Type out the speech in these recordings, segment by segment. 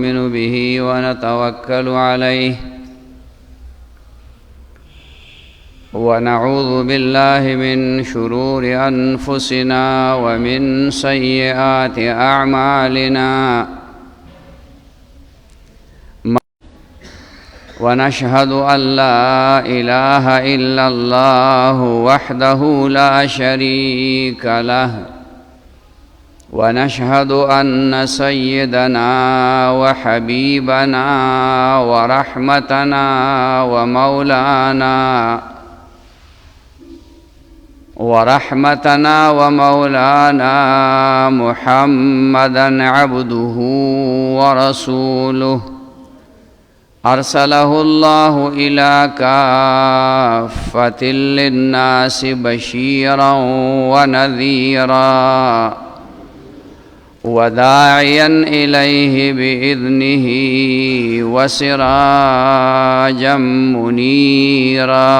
نؤمن به ونتوكل عليه ونعوذ بالله من شرور أنفسنا ومن سيئات أعمالنا ونشهد أن لا إله إلا الله وحده لا شريك له ونشهد أن سيدنا وحبيبنا ورحمتنا ومولانا محمدا عبده ورسوله أرسله الله إلى كافة للناس بشيرا ونذيرا وداعيا إليه بإذنه وسراجا منيرا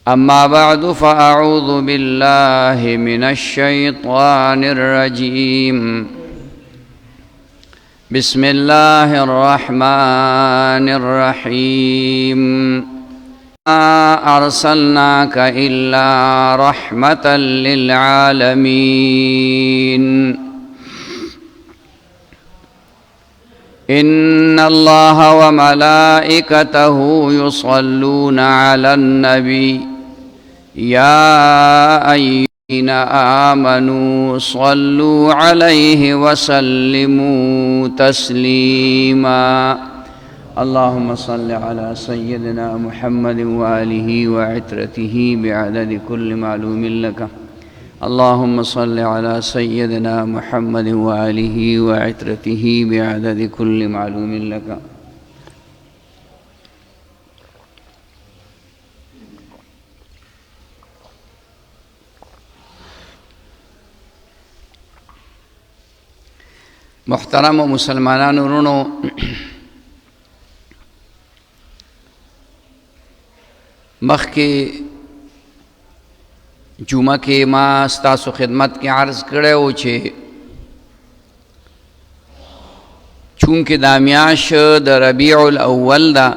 أما بعد فأعوذ بالله من الشيطان الرجيم بسم الله الرحمن الرحيم ما أرسلناك إلا رحمة للعالمين إن الله وملائكته يصلون على النبي يا أيها الذين آمنوا صلوا عليه وسلموا تسليما اللهم صل على سيدنا محمد وآله وعترته بعدد كل معلوم لك اللهم صل على سيدنا محمد وآله وعترته بعدد كل معلوم لك محترم مسلمانان ورونو مخکې جمعه کې ما ستاسو خدمت کې عرض کړی چې چونکې دا میاشت د ربیع الاول ده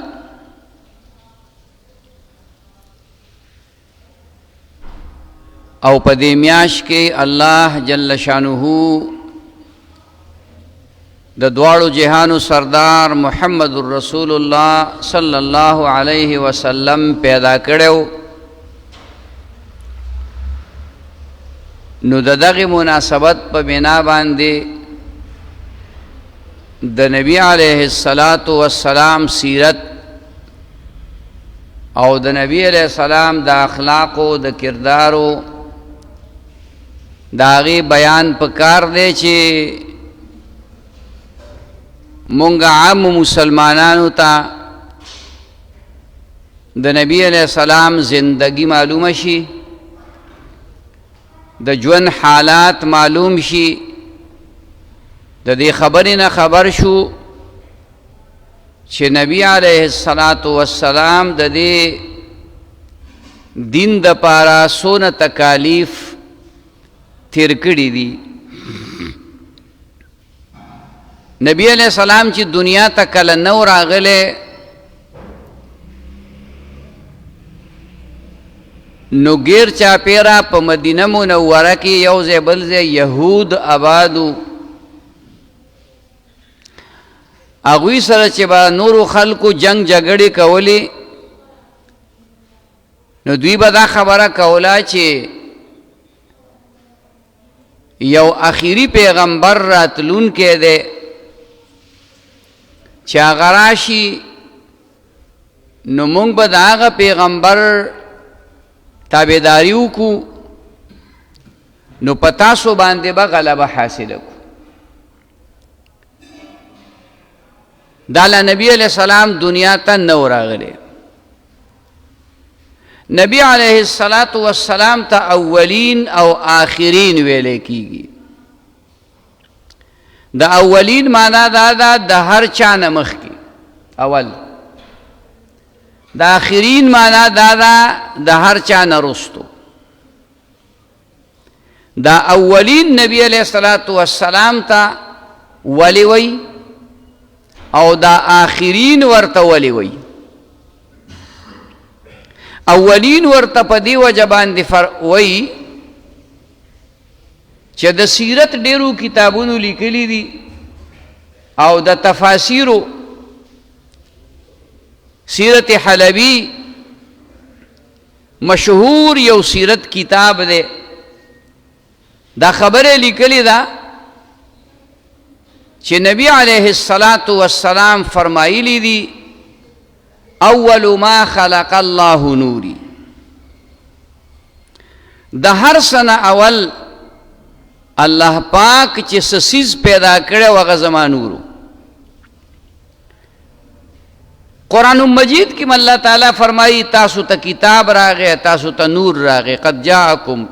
او په دې میاشت کې الله جل شانه د دواړو جهانو سردار محمد رسول الله صلی الله علیه وسلم پیدا کړو نو دغه مناسبت په بنا باندې د نبی علیه الصلاۃ والسلام سیرت او د نبی علیه السلام د اخلاقو د کردارو داغي بیان پکار دی چې مونږ عام مسلمانانو ته د نبی علیہ السلام زندگی معلوم شي د ژوند حالات معلوم شي د دې خبرې نه خبر شو چې نبی علیہ الصلاۃ والسلام د دې دین د پاره څونه تکالیف تیر کړي دي نبی علیہ السلام چې دنیا ته کله نو راغله نو غیر چا پیرا په مدینه منوره کې یو ځای بل ځای یهود آبادو هغوی سره چې با نورو خلکو جنگ جګړې کولې نو دوی به دا خبره کوله چې یو اخیری پیغمبر راتلونکی دی چې هغه راشي نو مونږ به د هغه پیغمبر تابعداري وکړو نو په تاسو باندې به غلبه حاصله کړو دا له نبی علیہ السلام دنیا ته نو راغلی نبی علیہ السلام ته اولین او آخرین ویلې کیږي د اولین معنا دا ده د هر چا نه مخکې اول د آخرین معنا دا ده د هر چا نه رستو دا اولین نبی علیہ السلام تا ولی وی او دا آخرین ورطا ولی وی اولین ورطا پا دی وجبان دی وی چه دا سیرت دیرو کتابونو لکلی دی او دا تفاسیرو سیرت حلبی مشہور یو سیرت کتاب دے دا خبر لکلی دا چه نبی علیہ السلام فرمائلی دی اول ما خلق اللہ نوری دا ہر سنہ اول اللہ پاک چه سسیز پیدا کرے وغزما نورو قرآن مجید کی اللہ تعالیٰ فرمائی تاسو تا کتاب راغے تاسو تا نور راغے قد جاءکم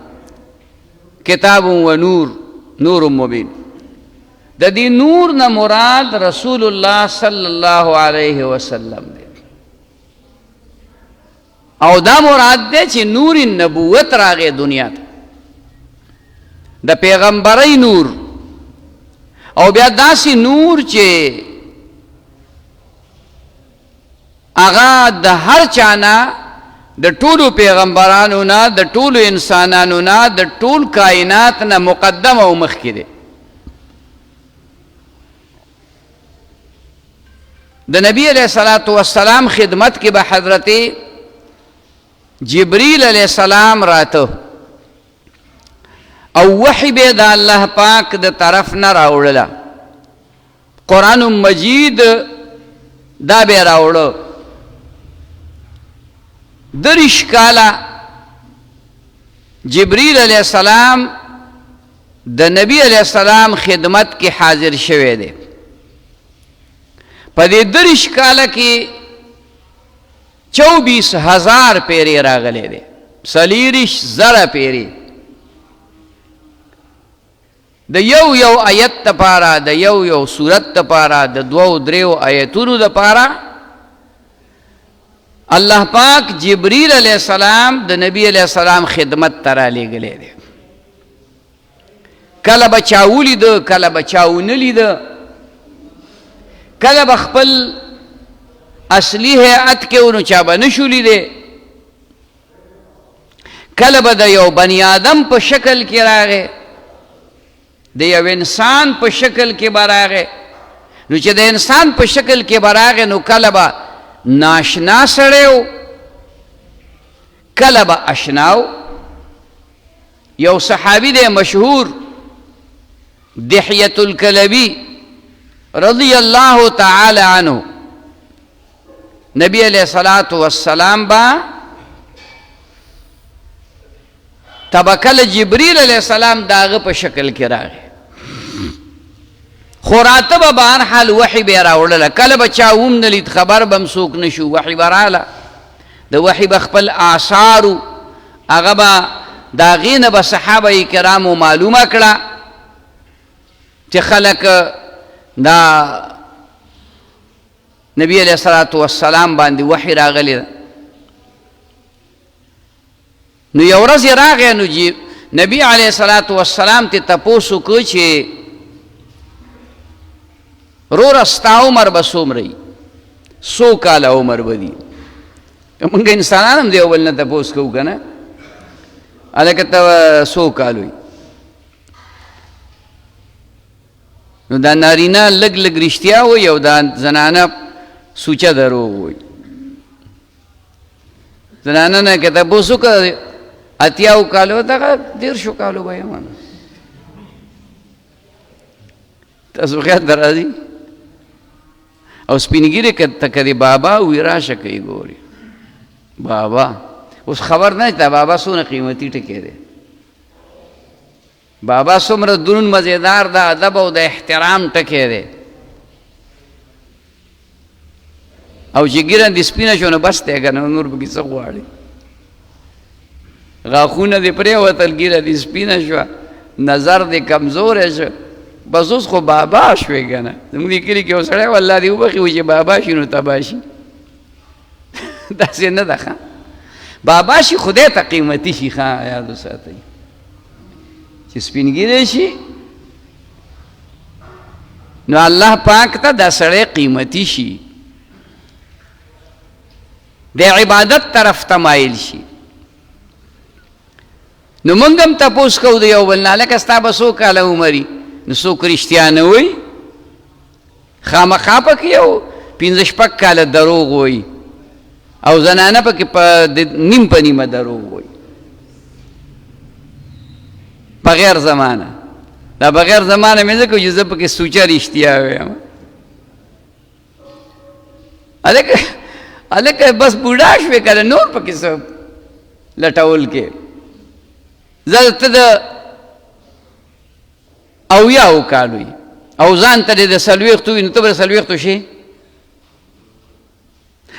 کتاب و نور نور مبین دا دی نور نا مراد رسول اللہ صلی اللہ علیہ وسلم دے او دا مراد دے چی نور نبوت راغے دنیا تا دا پیغمبری نور او بیا داسی نور چے آغا دا ہر چانا دا طول پیغمبرانو نا دا طول انسانانو نا دا طول کائنات نا مقدم او مخی دے دا نبی علیہ السلام خدمت کی با حضرت جبریل علیہ السلام راتو او وحی بے دا اللہ پاک دا طرف نا راوڑلا قرآن مجید دا بے راوڑو درش کالا جبریل علیہ السلام دا نبی علیہ السلام خدمت کی حاضر شوے دے پا دے درش کالا کی 24,000 پیری راغلے دے سلیرش زر پیری دا یو آیت تا پارا دا یو سورت تا پارا دا 2-3 آیتونو دا پارا اللہ پاک جبریل علیہ السلام دا نبی علیہ السلام خدمت ترا لے گلے دے کل بچاولی دا کل بچاونلی دا کل بخپل اصلی حیات کے انو چابا نشولی دے کل با دا یو بنی آدم پا شکل کی راگے دا یو انسان پا شکل کی براغے نو چا دا انسان پا شکل کی براغے نو کل با ناشنا سڑیو کلب اشناو یو صحابی دے مشہور دحیت الکلبی رضی اللہ تعالی عنہ نبی علیہ السلام با تبکل جبریل علیہ السلام داغ پا شکل کی راگے خوراتب بارحال وحی بیرا اوڑلا کل بچاوم نلید خبر بمسوک نشو وحی برالا دا وحی بخپل آثارو اغبا داغین با صحابہ کرامو معلومہ کڑا چی خلق دا نبی علیہ السلام باندی وحی راغلی نو یورز راغی نو جی نبی علیہ السلام تی تپوسو کو چی رو رستا عمر بسوم رئی 100 کالا عمر بدی منگا انسانان ہم دے اولنا تپوس کو کنا علاکتا 100 کالوئی نو دا نارینا لگ رشتیا ہوئی او دا زنانا سوچا درو ہوئی زنانا نا کہ تپوسو کا اتیاو کالو دا 150 کالو بائی مانا تاسو خیال درازی او سپینگیره که دی بابا ویراشه کئی گوری بابا اس خبر نشتا بابا سونه قیمتی ٹکے دے بابا سمر دنون مزیدار دا ادب او دا احترام ٹکے دے او چی گیرن دی سپینه شونه بس تے گا نور بکی سغواری غاخونه دی پریوتل گیره دی سپینه شو نظر دی کمزور شو بس اس خو بابا شوی گنا زمون دی کلی که سڑے واللہ دی اوبخی وچی بابا شی نو تباشی دا سی ندخا بابا شی خودے تا قیمتی شی خواہ یادو ساتی چې سپین ږیری شي نو الله پاک ته دا سړی قیمتي شي، د عبادت طرف ته مایل شي. نو موږ هم تپوس کوو د یو بل نه، لکه ستا به څو کاله عمري؟ نو څوک رښتیا نه وایي، خامخا پکې یو 5-6 کاله دروغ وایي، او زنانه پکې په نیم په نیمه دروغ وایي بغیر زمانه. دا بغیر زمانه مې ځکه چې زه پکې سوچه رښتیا وایم. هلکه بس بوډا شوې که نور پکې څه لټول کې. زه ته د 80 کالو یې او ځان ته د 40 وي، نو ته به 40 شې.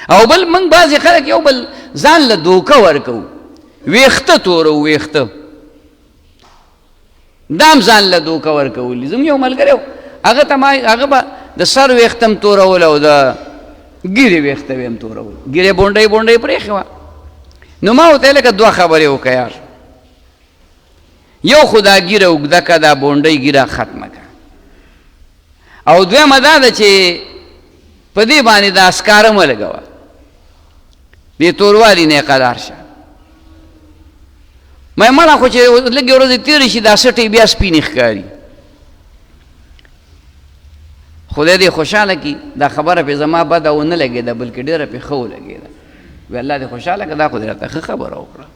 او بل موږ بعضې خلک یو بل ځان له دوکه ورکوو، ویښته تورو ویښته دام ځان له دوکه ورکولي. زموږ یو ملګری و، هغه به د سر ویښته هم تورول او د ګیرې ویښته به هم تورول، ګیرې بونډۍ پرېښې وه. نو ما ورته لکه 2 خبرې وکړه یار، یو خو دا ګیره اوږده که، دا بونډۍ ګیره ختمه که، او دویمه دا ده چې په دې باندې دا اسکاره مه لګوه، دې توروالي نه قدار شه. مې مړه خو چې لږې ورځې تېرې شي دا سټې بیا سپینې ښکاري. خدای دې خوشحاله کړي، دا خبره پې زما بده ونه لګېده بلکې ډېره پې ښه ولګېده. وی الله دې خوشحاله کړه، دا خو دې راته ښه خبره وکړه.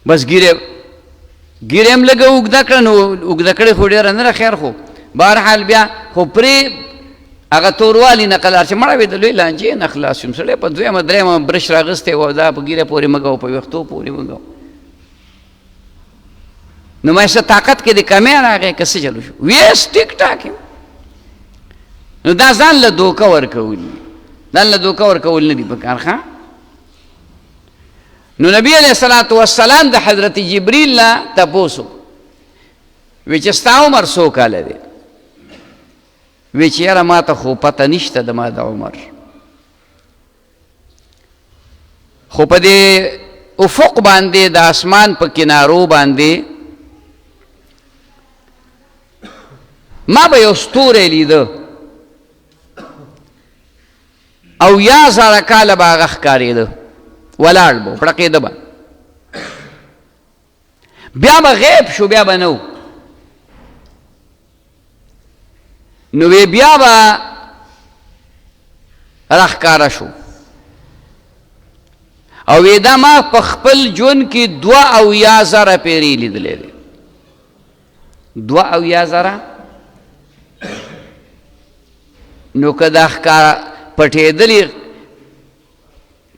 بس ګیرې هم لږه اوږده کړه، نو اوږده کړې خو ډېره نه ده، خیر خو بهرحال بیا خو پرې هغه توروالي نه قلار چې مړه وې د لوی لانجې نه خلاص شوم. سړی په 2-3 برش راغستی و، دا په ګیره پورې مه کوه، په ویښتو پورې مه کوه. نو ما څه طاقت کې د کمی راغی که څه چلو شو، ویس ټیک ټاک یم. نو دا ځان له دوکه ورکول دي، ځان له دوکه ورکول نه دي پکار ښه. نو نبی علیہ الصلوۃ والسلام د حضرت جبریل نه تپوس وکړو، وی چې ستا عمر څو کاله دی؟ وی چې یاره ما ته خو پته نشته د ما د عمر، خو په دې افق باندې د اسمان په کنارو باندې ما به یو ستوری لیده او 1000 کاله به هغه ښکارېده، ولاړ به پړقېده به، بیا به غیب شو، بیا به نه و. نو وی بیا به راښکاره شو، او وی دا ما په خپل ژوند کې 72,000 پیرې لیدلی دی. 72,000. نو که دا ښکاره پټېدلي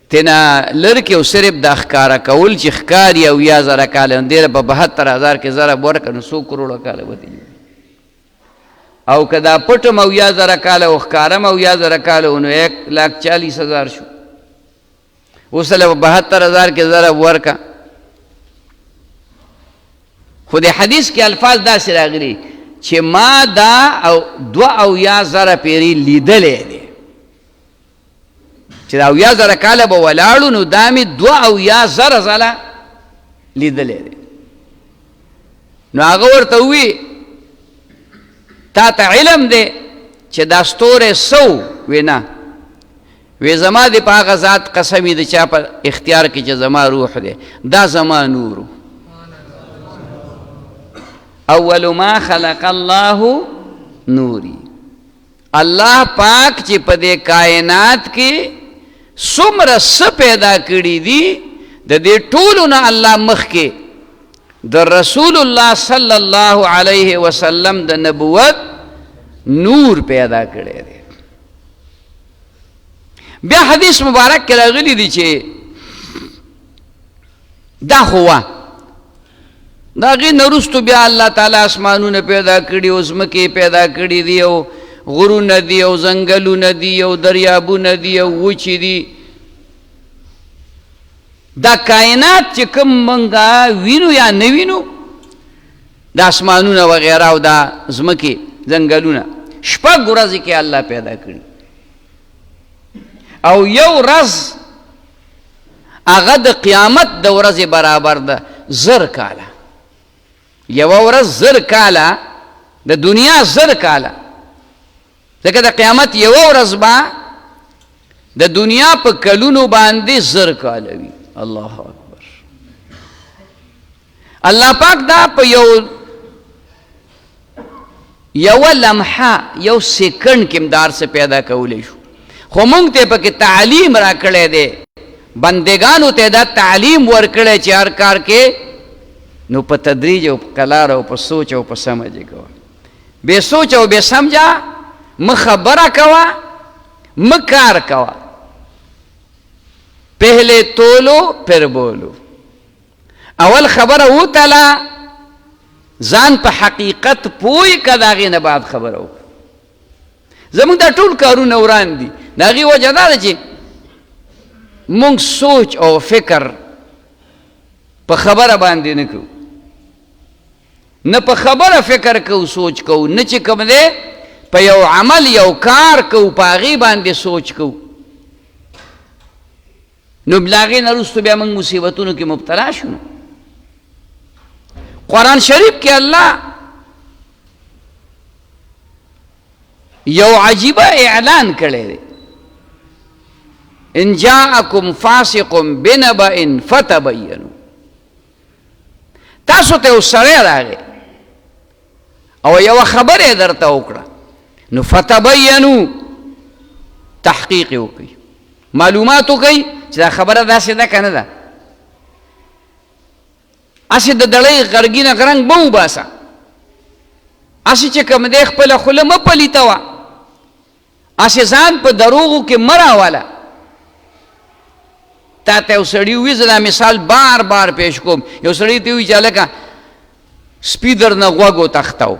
تینا لرکې او صرف دا ښکاره کول چې ښکاري 70,000 کاله، نو دې په 72,000 کې ضرب ورکړه نو 100 کروړه کاله به دي. او که دا پټم 70,000 کاله او ښکارم 70,000 کاله، نو 1,40,000 شو. اوس له 72,000 کې ضرب ورکړه. خو د حدیث کې الفاظ داسې راغلي چې ما دا 72,000 پیرې لیدلی دی، چې دا 70,000 کاله به ولاړو، نو دا مې 72,000 ځله لیدلی دی. نو هغه ورته ووي تا ته علم دی چې دا ستوری سو؟ وی نه. وی زما دی په هغه ذات قسم د چا په اختیار کې چې زما روح دی، دا زما نورو. اول ما خلق الله نوری. الله پاک چې په دې کائنات کې څومره څه پیدا کړي دي، د دې ټولو نه الله مخکې د رسول الله صلی الله علیه وسلم د نبوت نور پیدا کړی دی. بیا حدیث مبارک کې راغلی دی چې دا هوا دا غي نرستو بیا الله تعالی اسمانونه پیدا کړي او ځمکې پیدا کړي دي او غرونه دي او ځنګلونه دي او دریابونه دي او وچې دي. دا کائنات چې کوم منګه وینو یا نه وینو، دا اسمانونه وغیرہ او دا ځمکې ځنګلونه 6 ورځې کې الله پیدا کړي، او یو ورځ هغه د قیامت د ورځې برابر ده 1000 کاله. یوه ورځ 1000 کاله د دنیا 1000 کاله ځکه د قیامت یوه ورځ به د دنیا په کلونو باندې 1000 کاله وي. الله اکبر. الله پاک دا په یوه لمحه یو سیکنډ کې امدار سے پیدا کولی شو، خو مونږ ته پکې تعلیم را کړی دی، بندگانو ته دا تعلیم ورکړی چې هر کار کې نو په تدریج او په قلار او په سوچ او په سمجھ کوه. بے سوچ او بے سمجھا م خبره کوه م کار کوه. پہلے تولو پھر بولو. اول خبره وتله ځان په حقیقت پوی که د هغې نه بعد خبره وکړه. زموږ دا ټول کارونه وران دي. د هغې وجه دا ده چې مونږ سوچ او فکر په خبره باندې نه کوو، نه په خبره فکر کوو سوچ کوو، نه چې کوم دی په یو عمل یو کار کوو په هغې باندې سوچ کوو. نو له هغې نه وروستو بیا موږ مصیبتونو کې مبتلا شو. قرآن شریف کې الله یو عجیبه اعلان کړی دی، ان جاءکم فاسق بنبأ فتبینوا. تاسو ته یو سړی راغی او یوه خبره یې درته وکړه، نو فتبینوا تحقیق یې وکړئ، معلومات وکړئ چې دا خبره داسې ده که نه ده. اسې د دړۍ غرګینه غرنګ به وباسه، اسې چې کوم دی خپله خوله مه پلیتوه، اسې ځان په دروغو کې مه راوله. تا ته یو سړي ووي، زه دا مثال بار بار پیش کوم، یو سړي ته ووي چې هلکه سپي درنه غوږ وتښتو،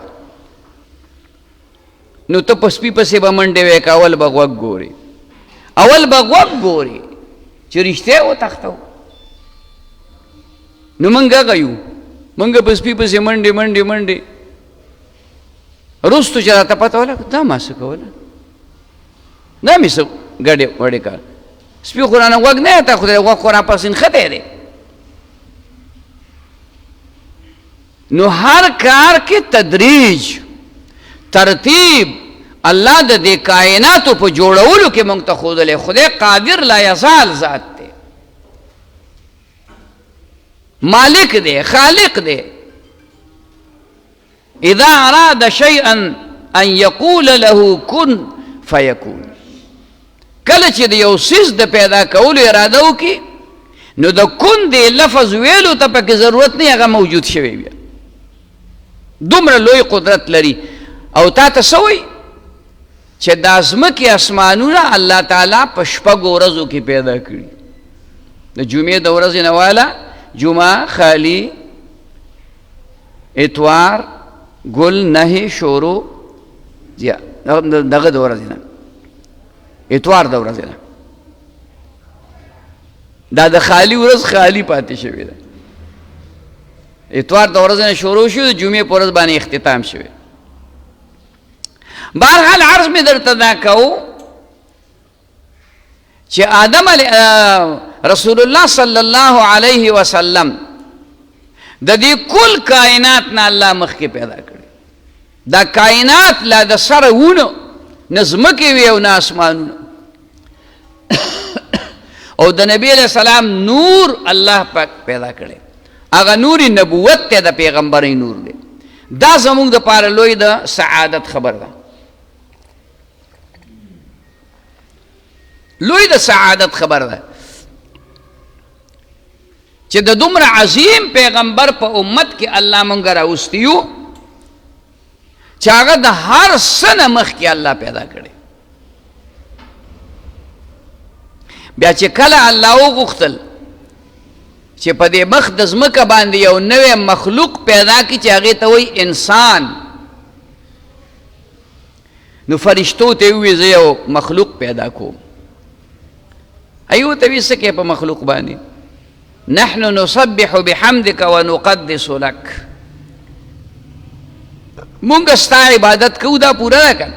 نو ته په سپي پسې به منډې وې که اول به غوږ ګورې، اول به غوږ ګورې چې رښتیا وتښتو. نو موږ هغه یو، موږ په سپي پسې منډې منډې منډې، وروستو چې راته پته ولګه دا ما څه کوله، دا مې څه ګډې وړې کار. سپي خو رانه غوږ نه یته، خدای غوږ خو راپسې نښتی دی. نو هر کار کې تدریج ترتیب الله د دې کائناتو په جوړولو کې موږ ته ښودلی. خدای قادر لا یزال ذات دی، مالک دی، خالق دی. اذا اراد شیئا ان یقول له کن فیکون. کله چې د یو څیز د پیدا کولو اراده وکړي نو د کن دی لفظ ویلو ته پکې ضرورت نه، هغه موجود شوی بیا. دومره لوی قدرت لري. او تا ته څه وایي چې دا ځمکې اسمانونه الله تعالی په 6 ورځو کې پیدا کړي. د جمعې د ورځې نه واله جمعه، خالی، اتوار، ګل، نهي، شورو، دغه د ورځې نه، اتوار د ورځې نه، دا د خالی ورځ خالی پاتې شوې ده. اتوار د ورځې نه شروع شو، د جمعې په ورځ باندې اختتام شوی. بهرحال عرض مې درته دا کوو چې آدم رسول الله صلی الله علیه وسلم د دې کل کائنات نه الله مخکې پیدا کړي. دا کائنات لا د سره ونه نه ځمکې وي او نه اسمانونه. او د نبی علیہ السلام نور الله پاک پیدا کړي. هغه نور نبوت ته د پیغمبرۍ نور دی. دا زموږ دپاره لوی د سعادت خبر ده، لوی د سعادت خبر ده چې د دومره عظیم پیغمبر په امت کې الله مونږ راوستی یو چې هغه د هر څه نه مخکې الله پیدا کړی. بیا چې کله الله وغوښتل چې په دې مخ د ځمکه باندې یو نوی مخلوق پیدا کړي چې هغې ته وایي انسان، نو فرشتو ته ووایي زه یو مخلوق پیدا کوم. ایو ته وایي څه کوې په مخلوق باندې؟ نحن نسبح بحمدک ونقدس لک. مونږ ستا عبادت کوو، دا پوره ده که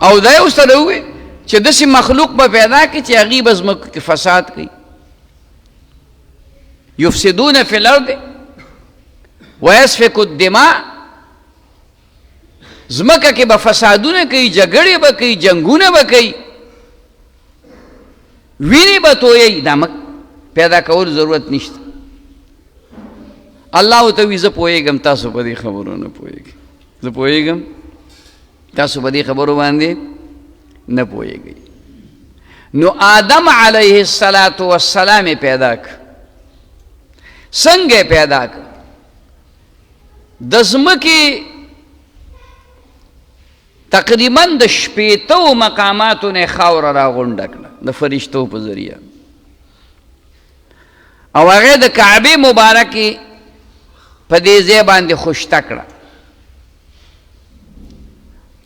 او دا یې ورسره ووایي چې داسې مخلوق به پیدا کړي چې هغې به ځمکو کې فساد کوي. یفسدون فی الارض ویسفک الدماء زمکه کې به فسادونه کوي، جګړې به کوي، جنگونه به کوي، وینې به تویوي. دا پیدا کول ضرورت نشته. الله ورته وایي زه پوهېږم تاسو په دې خبرو نه پوهېږئ، زه پوهېږم تاسو په دې خبرو باندې نه پوهېږئ. نو آدم علیه السلام یې پیدا کړ. څنګه یې پیدا کړ؟ د ځمکې تقریبا د 80 مقاماتو نه خاوره راغونډه کړه د فرشتو په ذریعه، او هغه د کعبې مبارکې په دې ځای باندې خوشته کړه،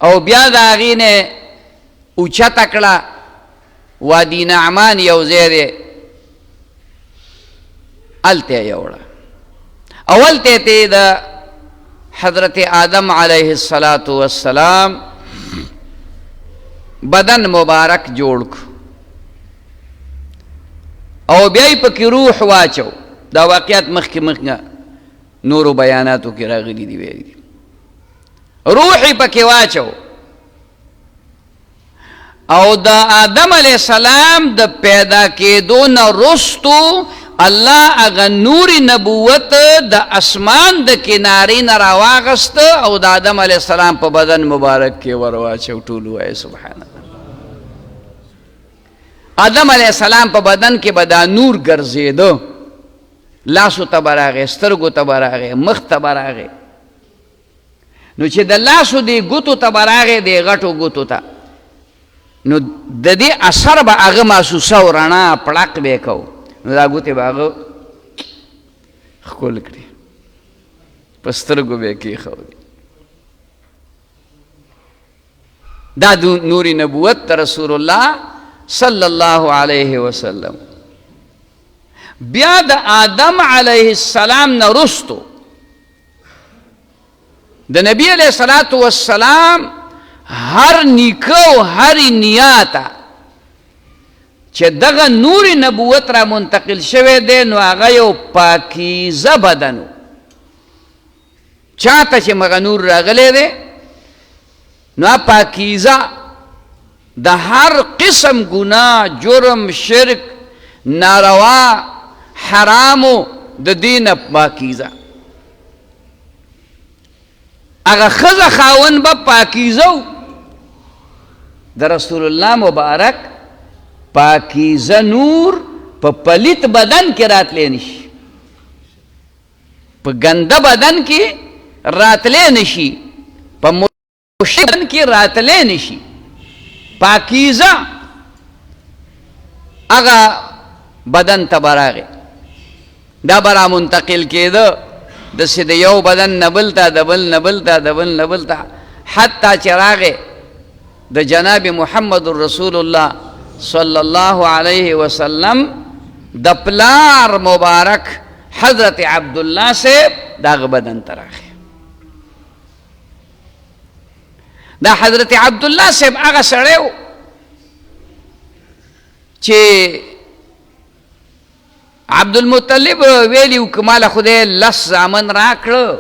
او بیا د هغې نه اوچته کړه. وادي نعمان یو ځای دی، هلته یې یوړه، او هلته ته د حضرت آدم علیه السلام بدن مبارک جوړ کړ، او بیا یې پکې روح واچو. دا واقعات مخکې نورو بیاناتو کې راغلي دي، ویلي دي روح یې پکې واچو. او د آدم علیه السلام د پیدا کېدو نه وروستو الله هغه نور نبوت د اسمان د کنارې نه راواغسته او د آدم علیه السلام په بدن مبارک کې ور واچو. ټول وایي سبحان الله. آدم علیه السلام په بدن کې به دا نور ګرځېده، لاسو ته به راغی، سترګو ته به راغی، مخ ته به راغی. نو چې د لاسو دې ګوتو ته به راغی، دې غټو ګوتو ته، نو د دې اثر به هغه محسوسه او رڼا پړق به یې کو، نو دا ګوتې به هغه ښکل کړي، په سترګو به یې کېښودې. دا نور نبوت د رسول الله صلی الله علیه وسلم. بیا د آدم علیه السلام نه وروستو د نبی علیه السلام هر نیکه او هرې نیاته چې دغه نور نبوت را منتقل شوی دی، نو هغه یو پاکیزه بدن و. چاته چې مغه نور راغلی دی، نو پاکیزه د هر قسم ګناه، جرم، شرک، ناروا، حرامو د دینه پاکیزه. هغه ښځه خاوند به پاکیزه و. د رسول الله مبارک پاکیزه نور په پلیت بدن کې راتلی نشي، په ګنده بدن کې راتلی نشي، په مشرک بدن کې راتلی نشي. پاکیزه هغه بدن ته به راغی، دا به را منتقل کېده داسې د یو بدن نه بل ته، د بل نه بل ته، د بل نه بل ته، حتی چې راغی د جناب محمد رسول الله صلی الله علیه وسلم د پلار مبارک حضرت عبدالله صاحب داغه بدن ته راغی. دا حضرت عبدالله صاحب هغه سړی و چې عبدالمطلب ویلی و که ماله خدای 10 زامن راکړه،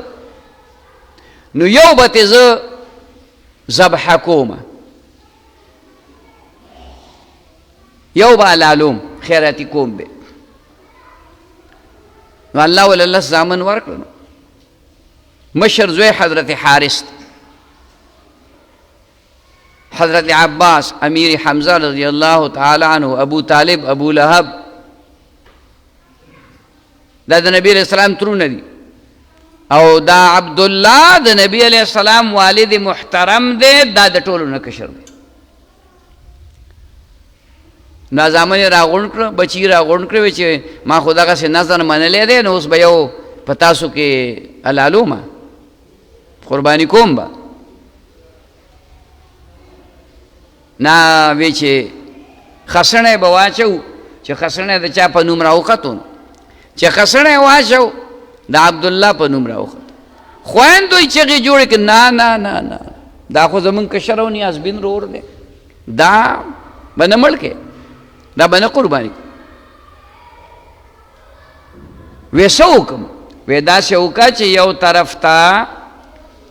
نو یو به تې زه ذبحه کومه، یو به حلالوم، خیراتی کوم به. نو الله ول 10 زامن ورکړه. مشر زوی حضرت حارث، حضرت عباس، امیر حمزه رضی الله تعالی عنه، ابو طالب، ابو لهب، دا د نبی علیہ السلام ترونه دي. او دا عبدالله د نبی علیہ السلام والد محترم دی، دا د ټولو نه کشر دی. نو زامن یې راغونډ کړه، بچي یې راغونډ کړه، چې ما خو دغسې نظر منلی دی، نو اوس به یو په تاسو کې حلالومه، قرباني کوم به. نه وی چې خسنه به واچو، چې خسنه د چا په نوم راوختو، چې خسنه واچو د عبدالله په نوم راوخت. خویندو یې چغې جوړې کړې، نه نه نه نه، دا خو زمونږ کشر او نیازبین رور دی، دا به نه مړ کې، دا به نه قرباني. وی څه وکړم؟ وی داسې وکړه چې یو طرف ته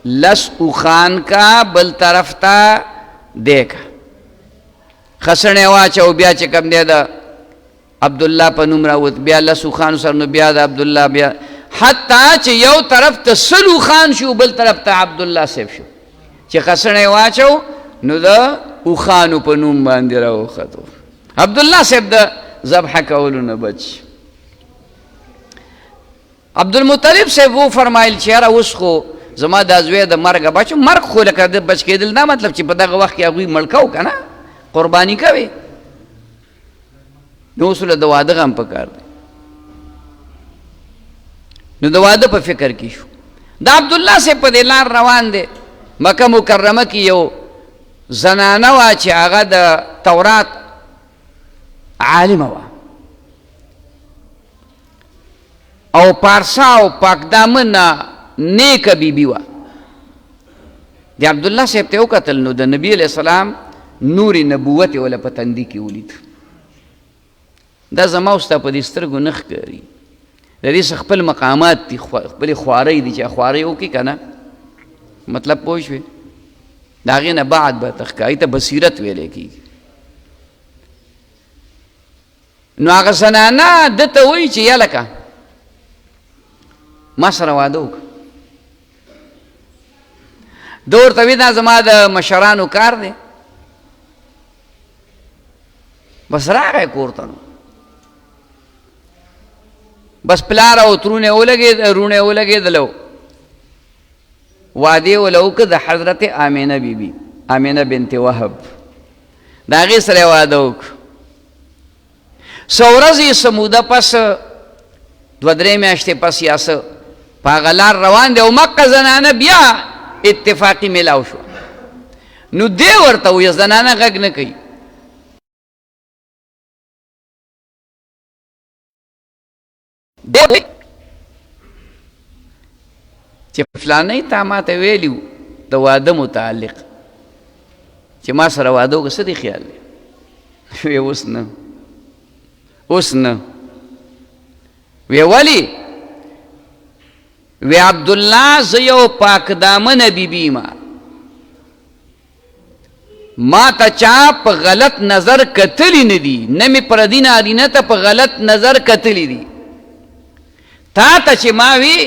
لس اوښان کا بل طرف ته دی کا خسڼې واچو بیا چې کوم دی د عبدالله په نوم راوت بیا لس اوښانو سره نو بیا د عبدالله بیا حتی چې یو طرف ته سل اوښان شو بل طرف ته عبدالله صاحب شو چې خسڼې واچو نو د اوښانو په نوم باندې راوختو عبدالله صاحب د ذبح کولو نه بچ عبدالمطلب صاحب و فرمایل چې یاره اوس خو زما دا زوی د مرګه بچو مرګ خو لکه د بچ کېدل دا مطلب چې په دغه وخت کې هغوی مړ کو که نه قرباني کوي نو اوس له د واده غم پکار دی نو د واده په فکر کې شو د عبدالله صاحب په دې لار روان دی مکه مکرمه کې یو زنانه وه چې هغه د تورات عالمه وه او پارسا او پاکدامنه نیکه بیبي وه د عبدالله صاحب ته وکتل نو د نبي علیه السلام نور نبوت یې وله په تندي کې ولید دا زما او ستا په دې سترګو نه ښکاري د دې څه خپل مقامات دي خپلې خوارۍ دي چې خوارۍ وکړي که نه مطلب پوه شوې د هغې نه بعد به ته ښکاري ته بصیرت ویلی کېږي نو هغه زنانه ده ته وایي چې یا لکه ما سره واده وکړه ده ورته وایي دا زما د مشرانو کار دی بس راغی کور ته نو بس پلار او ترونه ولګېدلو واده یې وله وکړه د حضرت آمینه بیبي آمینه بنت وهب د هغې سره یې واده وکړه څه ورځې څه موده پس 2-3 میاشتې پس یا څه په هغه لار روان دی او مکه زنانه بیا اتفاقي میلاو شوه نو دی ورته وایي زنانه غږ نه کوي چې فلانی تا ما ته ویلي د واده متعلق چې ما سره واده وکړه څه دې خیال دی وی اوس نه وی ولې وی عبدالله زه یو پاکدامنه بیبي ما ته چا په غلط نظر کتلی نه دي نه مې پردي نارینه ته په غلط نظر کتلی دي تا ته چې ما وی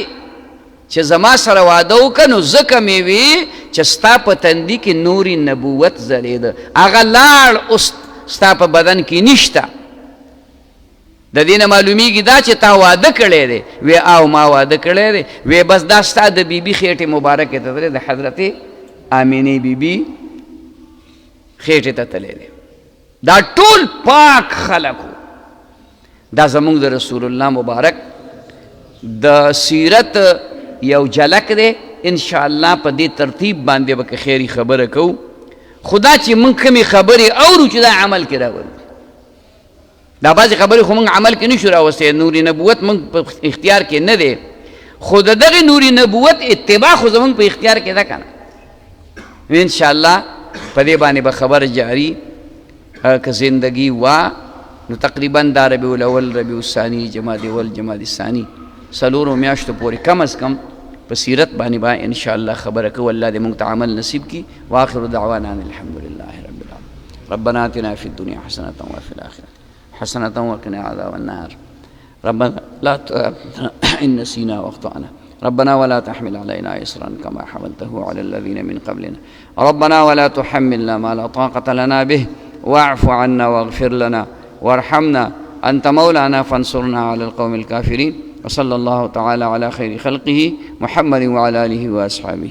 چې زما سره واده وکړه نو ځکه مې وی چې ستا په تندي کې نوري نبوت ځلېده هغه لاړ اوس ستا په بدن کې نشته د دې نه معلومیږي دا چې تا واده کړی دی وی او ما واده کړی دی وی بس دا ستا د بیبي خېټې مبارکې ته تللی د حضرت آمینې بیبي خېټې ته تللی دی دا ټول پاک خلق دا زمونږ د رسول الله مبارک د سیرت یو جلک دی انشاءالله په دې ترتیب باندې به که خیری خبره کوو خدا چې موږ کمې خبرې اورو چې دا عمل کې راولو دا بعضې خبرې خو موږ عمل کې نشو راوستی نوري نبوت موږ په اختیار کې نه دی خو د دغې نوري نبوت اتباع خو زموږ په اختیار کې ده که نه انشاءالله په دې باندې به خبر جاري که زندگی وا نو تقریبا دا ربیع الاول ربیع الثانی جمادی اول جمادی الثانی څلورو میاشتو پورې کم از کم په سیرت باندې به انشاءالله خبره کوو الله دې موږ ته عمل نصیب کړي واخر دعوانا ان الحمد لله رب العالمين ربنا آتنا في الدنيا حسنة وفي الآخرة حسنة وقنا عذاب النار ربنا لا تؤاخذنا إن نسينا واخطأنا ربنا ولا تحمل علينا إصرا كما حملته على الذين من قبلنا ربنا ولا تحملنا ما لا طاقة لنا به واعف عنا واغفر لنا وارحمنا أنت مولانا فانصرنا على القوم الكافرين وصلى الله تعالى على خير خلقه محمد وعلى آله وأصحابه